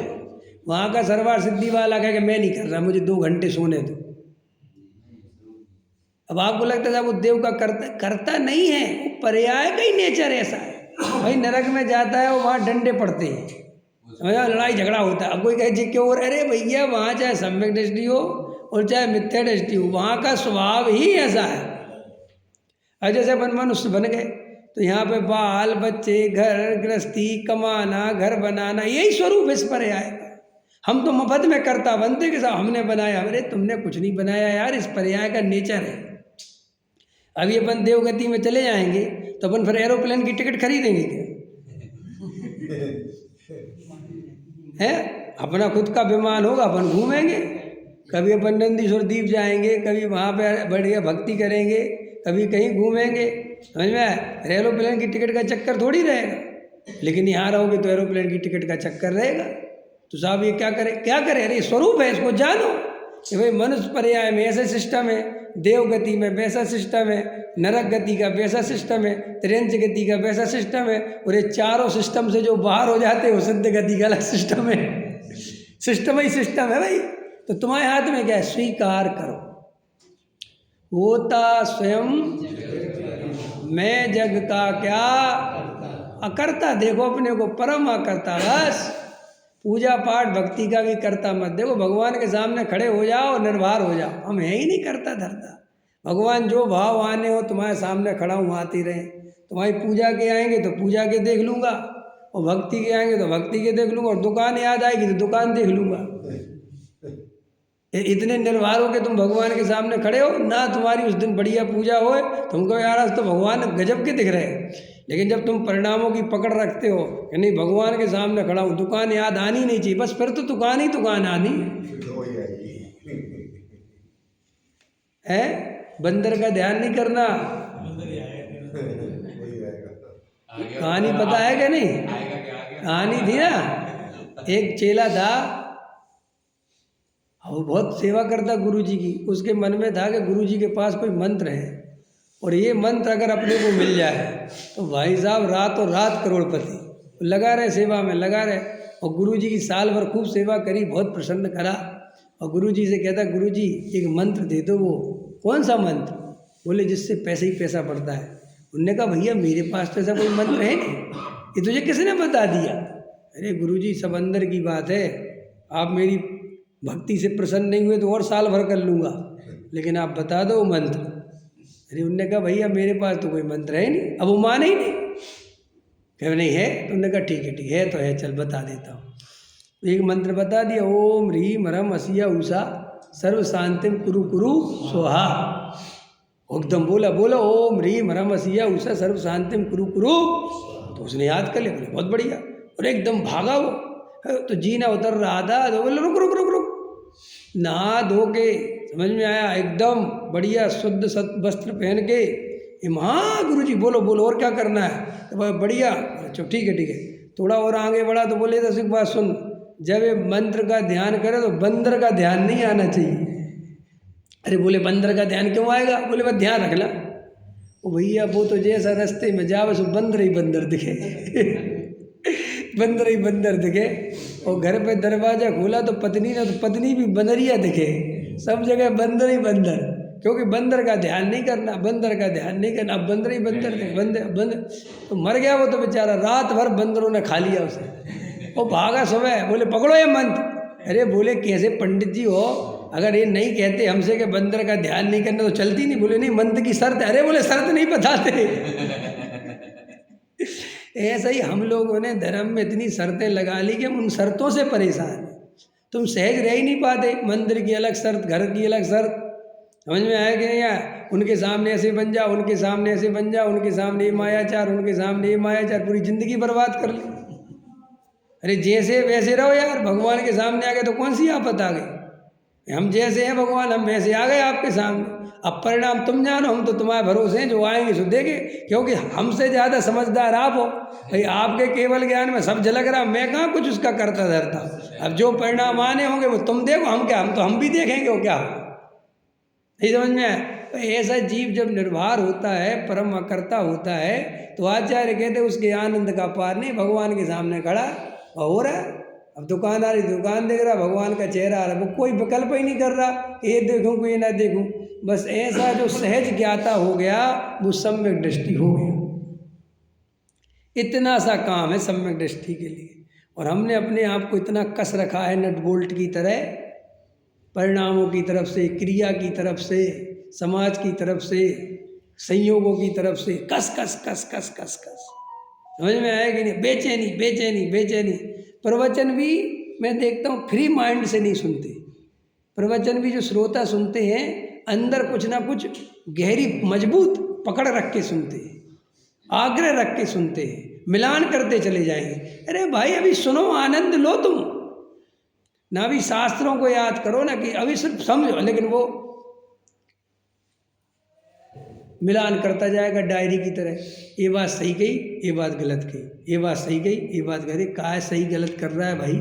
वहाँ का सर्वार्थ सिद्धि वाला कहे कि मैं नहीं कर रहा, मुझे 2 घंटे सोने दो। अब आपको लगता है वो देव का करता नहीं है, वो पर्याय का ही नेचर ऐसा है। भाई नरक में जाता है, वो वहाँ डंडे पड़ते हैं, समझा, लड़ाई झगड़ा होता है। अब कोई कहे जी क्यों? और अरे भैया, वहाँ चाहे सम्यक दृष्टि हो और चाहे मिथ्या दृष्टि हो, वहाँ का स्वभाव ही ऐसा है। और जैसे अपन मनुष्य बन गए तो यहाँ पे बाल बच्चे, घर गृहस्थी, कमाना, घर बनाना, यही स्वरूप इस पर्याय का। हम तो मुफ्त में करता बनते कि साहब हमने बनाया। अरे तुमने कुछ नहीं बनाया यार, इस पर्याय का नेचर है। अभी अपन देवगति में चले जाएंगे तो अपन फिर एरोप्लेन की टिकट खरीदेंगे क्या? है, अपना खुद का विमान होगा, अपन घूमेंगे। कभी अपन नंदीश्वर द्वीप जाएंगे, कभी वहाँ पे बढ़िया भक्ति करेंगे, कभी कहीं घूमेंगे। समझ में आया? एरोप्लेन की टिकट का चक्कर थोड़ी रहेगा। लेकिन यहाँ रहोगे तो एरोप्लेन की टिकट का चक्कर रहेगा। तो साहब ये क्या करे, क्या करे? अरे स्वरूप है, इसको जानो कि भाई मनुष्य पर्याय में ऐसा सिस्टम है, देव गति में वैसा सिस्टम है, नरक गति का वैसा सिस्टम है, त्रियंच गति का वैसा सिस्टम है, और ये चारों सिस्टम से जो बाहर हो जाते हैं वो सिद्ध गति का अलग सिस्टम है। सिस्टम ही सिस्टम है भाई। तो तुम्हारे हाथ में क्या है? स्वीकार करो। होता स्वयं मैं जग का क्या अकर्ता। देखो अपने को परम अकर्ता। बस पूजा पाठ भक्ति का भी करता मत देखो। भगवान के सामने खड़े हो जाओ और निर्भर हो जाओ, हम है ही नहीं करता धरता। भगवान जो भाव आने हो तुम्हारे सामने खड़ा हूँ आती रहे। तुम्हारी पूजा के आएंगे तो पूजा के देख लूँगा, और भक्ति के आएंगे तो भक्ति के देख लूँगा, और दुकान याद आएगी तो दुकान देख लूँगा। इतने निर्भर हो के तुम भगवान के सामने खड़े हो ना, तुम्हारी उस दिन बढ़िया पूजा हो, तुमको यार आज तो भगवान गजब के दिख रहे हैं। लेकिन जब तुम परिणामों की पकड़ रखते हो कि नहीं भगवान के सामने खड़ा हूँ, दुकान याद आनी नहीं चाहिए, बस फिर तो दुकान ही दुकान आनी है। बंदर का ध्यान नहीं करना। कहानी पता है क्या? नहीं कहानी थी ना, एक चेला था, वो बहुत सेवा करता गुरु जी की। उसके मन में था कि गुरु जी के पास कोई मंत्र है, और ये मंत्र अगर अपने को मिल जाए तो भाई साहब रातों रात करोड़पति। लगा रहे सेवा में, लगा रहे, और गुरु जी की साल भर खूब सेवा करी, बहुत प्रसन्न करा। और गुरु जी से कहता, गुरु जी एक मंत्र दे दो। वो कौन सा मंत्र? बोले जिससे पैसे ही पैसा बढ़ता है। उनने कहा भैया मेरे पास तो ऐसा कोई मंत्र है नहीं, ये तुझे किसने बता दिया? अरे गुरु जी सब अंदर की बात है, आप मेरी भक्ति से प्रसन्न नहीं हुए तो और साल भर कर लूँगा, लेकिन आप बता दो मंत्र। अरे उनने कहा भैया मेरे पास तो कोई मंत्र है नहीं। अब वो माने ही नहीं, कह नहीं है। तो उन्होंने कहा ठीक है ठीक है, तो है, चल बता देता हूँ। एक मंत्र बता दिया, ओम ह्रीम ह्रम असिया उषा सर्व शांतिम कुरु कुरु स्वाहा। एकदम बोला ओम ह्रीम ह्रम असिया उषा सर्व शांतिम कुरु कुरु। तो उसने याद कर लिया, बोले बहुत बढ़िया, और एकदम भागा वो। तो जीना उतर रहा था तो बोले रुक रुक रुक रुक। नहा धो के, समझ में आया, एकदम बढ़िया शुद्ध वस्त्र पहन के, हाँ गुरु जी बोलो बोलो और क्या करना है? तो बढ़िया, चलो ठीक है। थोड़ा और आगे बढ़ा तो बोले दस एक बात सुन, जब ये मंत्र का ध्यान करे तो बंदर का ध्यान नहीं आना चाहिए। अरे बोले बंदर का ध्यान क्यों आएगा? बोले बस ध्यान रखना। ओ भैया वो तो जैसा रास्ते में जा बस बंदर ही बंदर दिखे बंदर ही बंदर दिखे। और घर पे दरवाजा खोला तो पत्नी ने, तो पत्नी भी बंदरिया दिखे। सब जगह बंदर ही बंदर, क्योंकि बंदर का ध्यान नहीं करना, बंदर का ध्यान नहीं करना। अब बंदर ही बंदर थे, बंदर तो मर गया वो तो बेचारा, रात भर बंदरों ने खा लिया उसे। वो भागा सुबह, बोले पकड़ो ये मंत्र। अरे बोले कैसे पंडित जी हो, अगर ये नहीं कहते हमसे कि बंदर का ध्यान नहीं करना तो चलती नहीं। बोले नहीं, मंत्र की शर्त है। अरे बोले शर्त नहीं बताते ऐसा ही हम लोगों ने धर्म में इतनी शर्तें लगा ली कि हम उन शर्तों से परेशान हैं। तुम सहज रह ही नहीं पाते। मंदिर की अलग शर्त, घर की अलग शर्त, समझ में आया कि नहीं आया? उनके सामने ऐसे बन जाओ, उनके सामने ऐसे बन जाओ, उनके सामने ये मायाचार, उनके सामने ये मायाचार, पूरी जिंदगी बर्बाद कर ली। अरे जैसे वैसे रहो यार, भगवान के सामने आ गए तो कौन सी आफत आ गई? हम जैसे हैं भगवान, हम वैसे आ गए आपके सामने। अब परिणाम तुम जानो, हम तो तुम्हारे भरोसे हैं, जो आएंगे सो देंगे, क्योंकि हमसे ज़्यादा समझदार आप हो भाई। आपके केवल ज्ञान में सब झलक रहा, मैं कहाँ कुछ उसका करता धरता। अब जो परिणाम आने होंगे वो तुम देखो, हम क्या, हम भी देखेंगे वो क्या हो। नहीं समझ में आया? तो ऐसा जीव जब निर्भर होता है, परम अकर्ता होता है, तो आचार्य कहते उसके आनंद का पार नहीं। भगवान के सामने खड़ा हो रहा है, अब दुकानदार दुकान देख रहा, भगवान का चेहरा आ रहा, वो कोई विकल्प ही नहीं कर रहा ये देखूं कोई ना देखूं। बस ऐसा जो सहज ज्ञाता हो गया वो सम्यक दृष्टि हो गया। इतना सा काम है सम्यक दृष्टि के लिए। और हमने अपने आप को इतना कस रखा है नट बोल्ट की तरह, परिणामों की तरफ से, क्रिया की तरफ से, समाज की तरफ से, संयोगों की तरफ से कस कस कस कस कस कस। समझ में आया कि नहीं? बेचैनी बेचैनी बेचैनी। प्रवचन भी मैं देखता हूँ फ्री माइंड से नहीं सुनते। प्रवचन भी जो श्रोता सुनते हैं अंदर कुछ ना कुछ गहरी मजबूत पकड़ रख के सुनते हैं, आग्रह रख के सुनते हैं, मिलान करते चले जाएंगे। अरे भाई अभी सुनो, आनंद लो तुम ना, भी शास्त्रों को याद करो ना, कि अभी सिर्फ समझो। लेकिन वो मिलान करता जाएगा डायरी की तरह, ये बात सही कही, ये बात गलत कही, ये बात सही कही, ये बात गलत। कहाँ सही गलत कर रहा है भाई?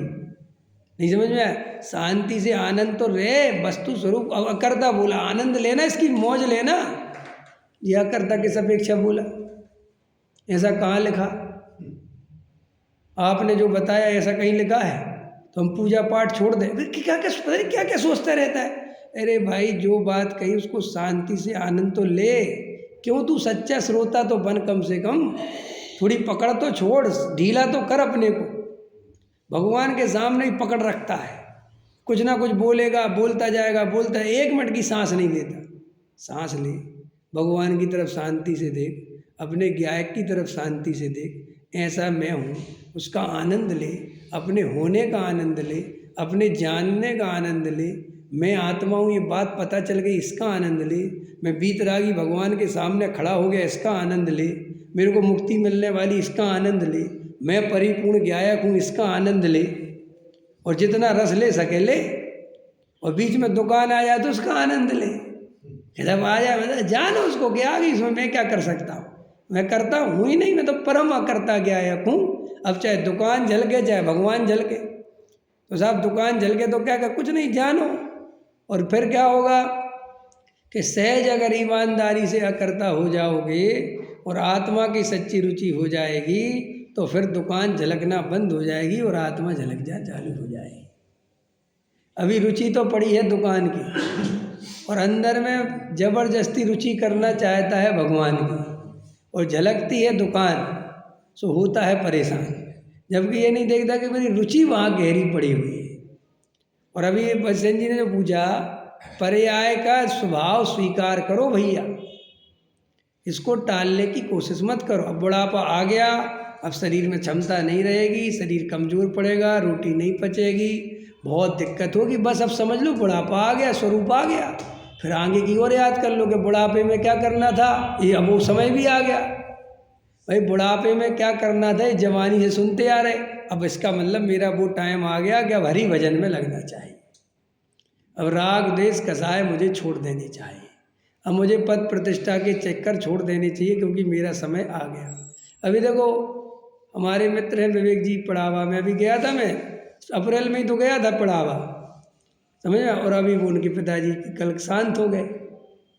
नहीं समझ में आया? शांति से आनंद तो रहे, वस्तु स्वरूप। अकर्ता बोला आनंद लेना, इसकी मौज लेना, ये अकर्ता किस अपेक्षा बोला? ऐसा कहाँ लिखा? आपने जो बताया ऐसा कहीं लिखा है? तो हम पूजा पाठ छोड़ दें? क्या क्या सोचता रहता है? अरे भाई जो बात कही उसको शांति से आनंद तो ले। क्यों तू सच्चा श्रोता तो बन, कम से कम थोड़ी पकड़ तो छोड़, ढीला तो कर अपने को। भगवान के सामने ही पकड़ रखता है, कुछ ना कुछ बोलेगा, बोलता जाएगा, बोलता है, 1 मिनट की सांस नहीं लेता। सांस ले, भगवान की तरफ शांति से देख, अपने गायक की तरफ शांति से देख, ऐसा मैं हूँ, उसका आनंद ले, अपने होने का आनंद ले, अपने जानने का आनंद ले। मैं आत्मा हूँ ये बात पता चल गई, इसका आनंद ले। मैं बीतरागी भगवान के सामने खड़ा हो गया, इसका आनंद ले। मेरे को मुक्ति मिलने वाली, इसका आनंद ले। मैं परिपूर्ण गायक हूँ, इसका आनंद ले। और जितना रस ले सके ले, और बीच में दुकान आ जाए तो उसका आनंद ले। जब आ जाए मतलब जानो उसको कि आ गई, इसमें मैं क्या कर सकता हूँ? मैं करता हूँ ही नहीं, मैं तो परम अकर्ता गायक हूँ। अब चाहे दुकान जल के चाहे भगवान जल के, तो साहब दुकान जल के तो क्या कर, कुछ नहीं, जानो। और फिर क्या होगा कि सहज अगर ईमानदारी से अकर्ता हो जाओगे और आत्मा की सच्ची रुचि हो जाएगी, तो फिर दुकान झलकना बंद हो जाएगी और आत्मा झलक चालू हो जाएगी। अभी रुचि तो पड़ी है दुकान की, और अंदर में जबरदस्ती रुचि करना चाहता है भगवान की, और झलकती है दुकान, सो होता है परेशान। जबकि ये नहीं देखता कि मेरी रुचि वहाँ गहरी पड़ी हुई है। और अभी बच्चन जी ने जो पूछा, पर्याय का स्वभाव स्वीकार करो भैया, इसको टालने की कोशिश मत करो। अब बुढ़ापा आ गया, अब शरीर में क्षमता नहीं रहेगी, शरीर कमज़ोर पड़ेगा, रोटी नहीं पचेगी, बहुत दिक्कत होगी। बस अब समझ लो बुढ़ापा आ गया, स्वरूप आ गया। फिर आगे की ओर याद कर लो कि बुढ़ापे में क्या करना था, ये अब वो समय भी आ गया। भाई बुढ़ापे में क्या करना था, जवानी से सुनते आ रहे, अब इसका मतलब मेरा वो टाइम आ गया कि अब हरि भजन में लगना चाहिए। अब राग द्वेष कसाय मुझे छोड़ देनी चाहिए, अब मुझे पद प्रतिष्ठा के चक्कर छोड़ देने चाहिए, क्योंकि मेरा समय आ गया। अभी देखो हमारे मित्र हैं विवेक जी पड़ावा में, अभी गया था मैं, अप्रैल में ही तो गया था पड़ावा। समझ में। और अभी वो उनके पिताजी कल शांत हो गए,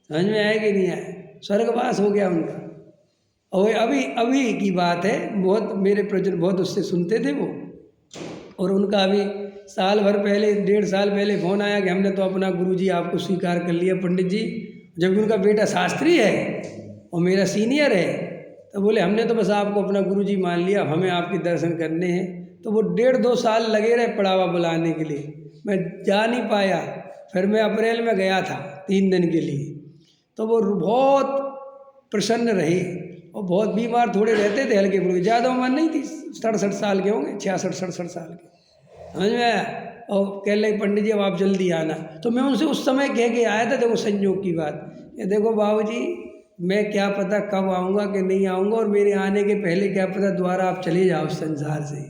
समझ में आया कि नहीं आया, स्वर्गवास हो गया उनका। और अभी अभी की बात है, बहुत मेरे प्रजन बहुत उससे सुनते थे वो। और उनका अभी साल भर पहले 1.5 साल पहले फ़ोन आया कि हमने तो अपना गुरुजी आपको स्वीकार कर लिया पंडित जी। जबकि उनका बेटा शास्त्री है और मेरा सीनियर है, तो बोले हमने तो बस आपको अपना गुरुजी मान लिया, हमें आपके दर्शन करने हैं। तो वो 1.5-2 साल लगे रहे पड़ावा बुलाने के लिए, मैं जा नहीं पाया। फिर मैं अप्रैल में गया था 3 दिन के लिए, तो वो बहुत प्रसन्न रहे और बहुत बीमार थोड़े रहते थे, हल्के फुल्के, ज़्यादा उम्र नहीं थी, 67 साल के होंगे, 66-67 साल के, समझ में आया। और कह लगे पंडित जी अब आप जल्दी आना। तो मैं उनसे उस समय कह के आया था, देखो संयोग की बात, ये देखो बाबूजी मैं क्या पता कब आऊँगा कि नहीं आऊँगा, और मेरे आने के पहले क्या पता दोबारा आप चले जाओ इस संसार से।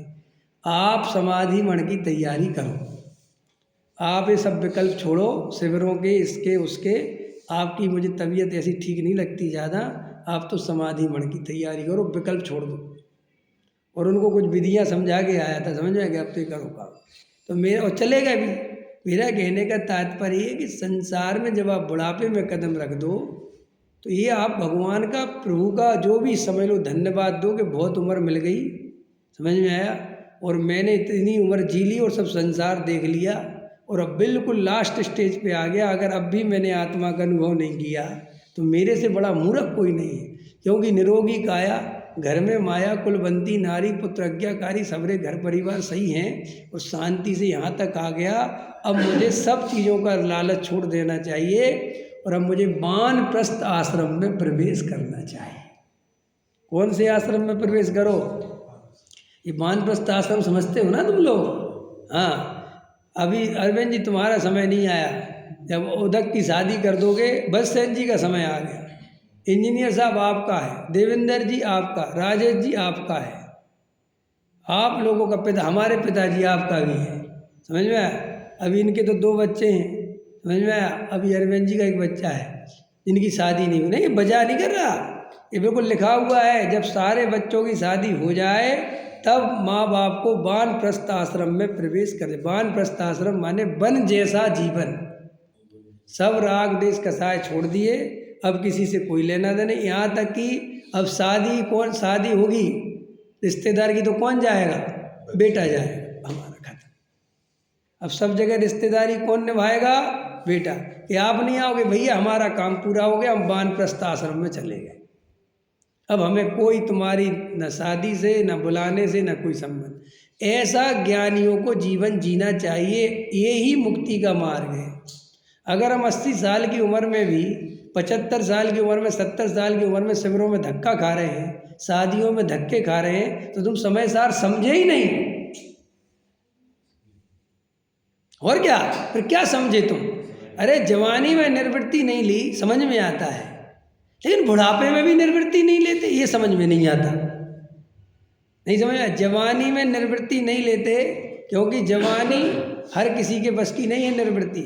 आप समाधि मण की तैयारी करो, आप ये सब विकल्प छोड़ो, शिविरों के इसके उसके, आपकी मुझे तबीयत ऐसी ठीक नहीं लगती ज़्यादा, आप तो समाधि मण की तैयारी करो, विकल्प छोड़ दो। और उनको कुछ विधियाँ समझा के आया था, समझ में गया, अब तो करो काम। तो मेरा और चले गए भी। मेरा कहने का तात्पर्य ये है कि संसार में जब आप बुढ़ापे में कदम रख दो, तो ये आप भगवान का, प्रभु का जो भी समझ लो धन्यवाद दो कि बहुत उम्र मिल गई, समझ में आया। और मैंने इतनी उम्र जी ली और सब संसार देख लिया, और अब बिल्कुल लास्ट स्टेज पे आ गया। अगर अब भी मैंने आत्मा का अनुभव नहीं किया तो मेरे से बड़ा मूर्ख कोई नहीं है। क्योंकि निरोगी काया घर में माया, कुलवंती नारी, पुत्र आज्ञाकारी, सबरे घर परिवार सही हैं और शांति से यहाँ तक आ गया। अब मुझे सब चीज़ों का लालच छोड़ देना चाहिए और अब मुझे वानप्रस्थ आश्रम में प्रवेश करना चाहिए। कौन से आश्रम में प्रवेश करो? ये वानप्रस्थ आश्रम समझते हो ना तुम लोग? हाँ, अभी अरविंद जी तुम्हारा समय नहीं आया, जब उदक की शादी कर दोगे बस सेन जी का समय आ गया। इंजीनियर साहब आपका है, देवेंद्र जी आपका, राजेश जी आपका है, आप लोगों का पिता, हमारे पिताजी आपका भी है, समझ में आया। अभी इनके तो 2 बच्चे हैं, समझ में आया। अभी अरविंद जी का एक बच्चा है जिनकी शादी नहीं हुई। नहीं, ये बजा नहीं कर रहा, ये बिल्कुल लिखा हुआ है, जब सारे बच्चों की शादी हो जाए तब माँ बाप को वानप्रस्थ आश्रम में प्रवेश करे। वानप्रस्थ आश्रम माने वन जैसा जीवन, सब राग देश कसाय छोड़ दिए, अब किसी से कोई लेना देना। यहाँ तक कि अब शादी शादी होगी रिश्तेदार की तो कौन जाएगा? बेटा जाएगा, हमारा खत्म। अब सब जगह रिश्तेदारी कौन निभाएगा? बेटा। कि आप नहीं आओगे भैया, हमारा काम पूरा हो गया, हम वानप्रस्थ आश्रम में चले गए, अब हमें कोई तुम्हारी न शादी से न बुलाने से न कोई संबंध। ऐसा ज्ञानियों को जीवन जीना चाहिए, ये ही मुक्ति का मार्ग है। अगर हम 80 साल की उम्र में भी, 75 साल की उम्र में, 70 साल की उम्र में शिविरों में धक्का खा रहे हैं, शादियों में धक्के खा रहे हैं, तो तुम समय सार समझे ही नहीं। और क्या, फिर क्या समझे तुम? अरे जवानी में निर्वृत्ति नहीं ली, समझ में आता है, लेकिन बुढ़ापे में भी निर्वृत्ति नहीं लेते, ये समझ में नहीं आता। नहीं समझ में? जवानी में निर्वृत्ति नहीं लेते क्योंकि जवानी हर किसी के बस की नहीं है निर्वृत्ति।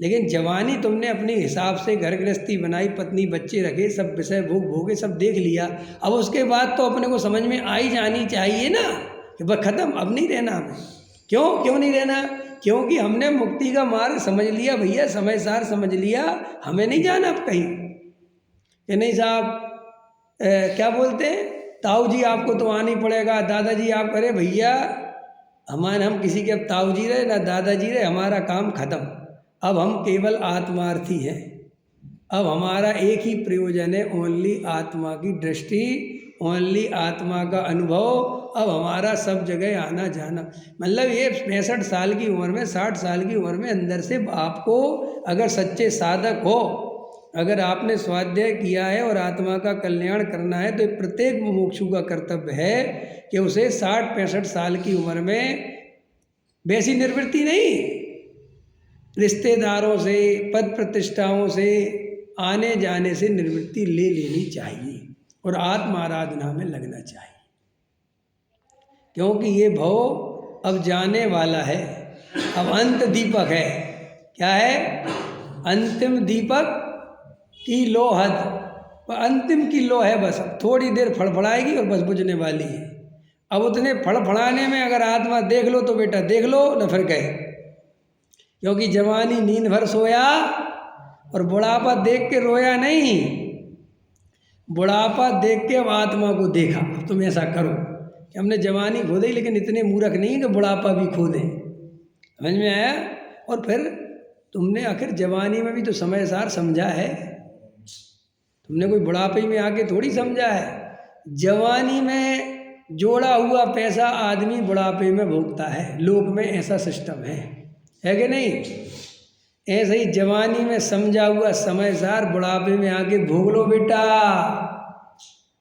लेकिन जवानी तुमने अपने हिसाब से घर गृहस्थी बनाई, पत्नी बच्चे रखे, सब विषय भोग भोगे, सब देख लिया। अब उसके बाद तो अपने को समझ में आई जानी चाहिए ना कि बस खत्म, अब नहीं रहना हमें। क्यों नहीं रहना? क्योंकि हमने मुक्ति का मार्ग समझ लिया भैया, समय सार समझ लिया, हमें नहीं जाना अब कहीं। कि नहीं साहब क्या बोलते हैं, ताऊ जी आपको तो आना ही पड़ेगा, दादाजी आप करे भैया, हम किसी के अब ताऊ जी रहे ना दादाजी रहे, हमारा काम खत्म। अब हम केवल आत्मार्थी हैं, अब हमारा एक ही प्रयोजन है, ओनली आत्मा की दृष्टि, ओनली आत्मा का अनुभव। अब हमारा सब जगह आना जाना, मतलब ये 65 साल की उम्र में, 60 साल की उम्र में अंदर से आपको अगर सच्चे साधक हो, अगर आपने स्वाध्याय किया है और आत्मा का कल्याण करना है, तो प्रत्येक मुमुक्षु का कर्तव्य है कि उसे 60-65 साल की उम्र में वैसी निर्वृत्ति नहीं, रिश्तेदारों से, पद प्रतिष्ठाओं से, आने जाने से निवृत्ति ले लेनी चाहिए और आत्म आराधना में लगना चाहिए। क्योंकि ये भव अब जाने वाला है, अब अंत दीपक है। क्या है? अंतिम दीपक की लो हद, अंतिम की लो है, बस अब थोड़ी देर फड़फड़ाएगी और बस बुझने वाली है। अब उतने फड़फड़ाने में अगर आत्मा देख लो तो बेटा देख लो, न फिर कहे, क्योंकि जवानी नींद भर सोया और बुढ़ापा देख के रोया नहीं, बुढ़ापा देख के अब आत्मा को देखा। अब तुम ऐसा करो कि हमने जवानी खो दी, लेकिन इतने मूर्ख नहीं कि बुढ़ापा भी खो दें। समझ में आया? और फिर तुमने आखिर जवानी में भी तो समय सार समझा है, तुमने कोई बुढ़ापे में आके थोड़ी समझा है। जवानी में जोड़ा हुआ पैसा आदमी बुढ़ापे में भोगता है, लोक में ऐसा सिस्टम है कि नहीं? ऐसे ही जवानी में समझा हुआ समय सार बुढ़ापे में आके भोग लो बेटा।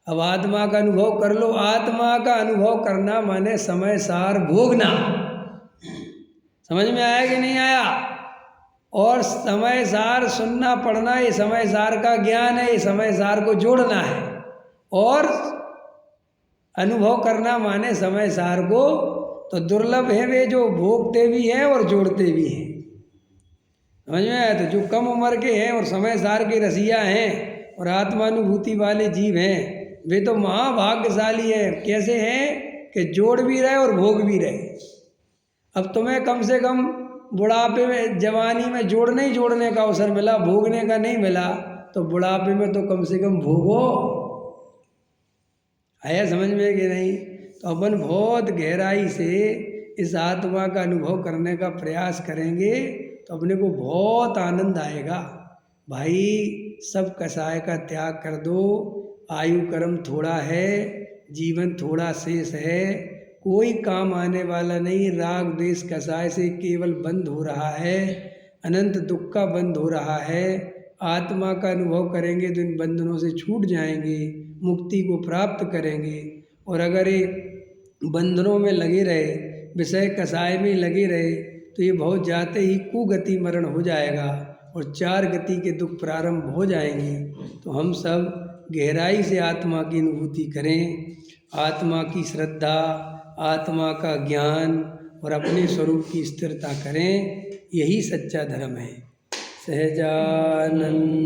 अब आत्मा का अनुभव कर लो। आत्मा का अनुभव करना माने समय सार भोगना। समझ में आया कि नहीं आया? और समय सार सुनना पढ़ना, ये समय सार का ज्ञान है, ये समय सार को जोड़ना है। और अनुभव करना माने समय सार को, तो दुर्लभ है वे जो भोगते भी हैं और जोड़ते भी हैं। समझ में आया? तो जो कम उम्र के हैं और समय सार के रसिया हैं और आत्मानुभूति वाले जीव हैं, वे तो महाभाग्यशाली हैं। कैसे हैं कि जोड़ भी रहे और भोग भी रहे। अब तुम्हें कम से कम बुढ़ापे में, जवानी में जोड़ने का अवसर मिला, भोगने का नहीं मिला, तो बुढ़ापे में तो कम से कम भोगो। आया समझ में कि नहीं? तो अपन बहुत गहराई से इस आत्मा का अनुभव करने का प्रयास करेंगे तो अपने को बहुत आनंद आएगा। भाई सब कसाय का त्याग कर दो। आयु कर्म थोड़ा है, जीवन थोड़ा शेष है, कोई काम आने वाला नहीं। राग द्वेष कसाय से केवल बंद हो रहा है, अनंत दुख का बंद हो रहा है। आत्मा का अनुभव करेंगे तो इन बंधनों से छूट जाएंगे, मुक्ति को प्राप्त करेंगे। और अगर ये बंधनों में लगे रहे, विषय कसाय में लगे रहे, तो ये बहुत जाते ही कुगति मरण हो जाएगा और 4 गति के दुख प्रारंभ हो जाएंगे। तो हम सब गहराई से आत्मा की अनुभूति करें, आत्मा की श्रद्धा, आत्मा का ज्ञान और अपने स्वरूप की स्थिरता करें। यही सच्चा धर्म है। सहजानंद।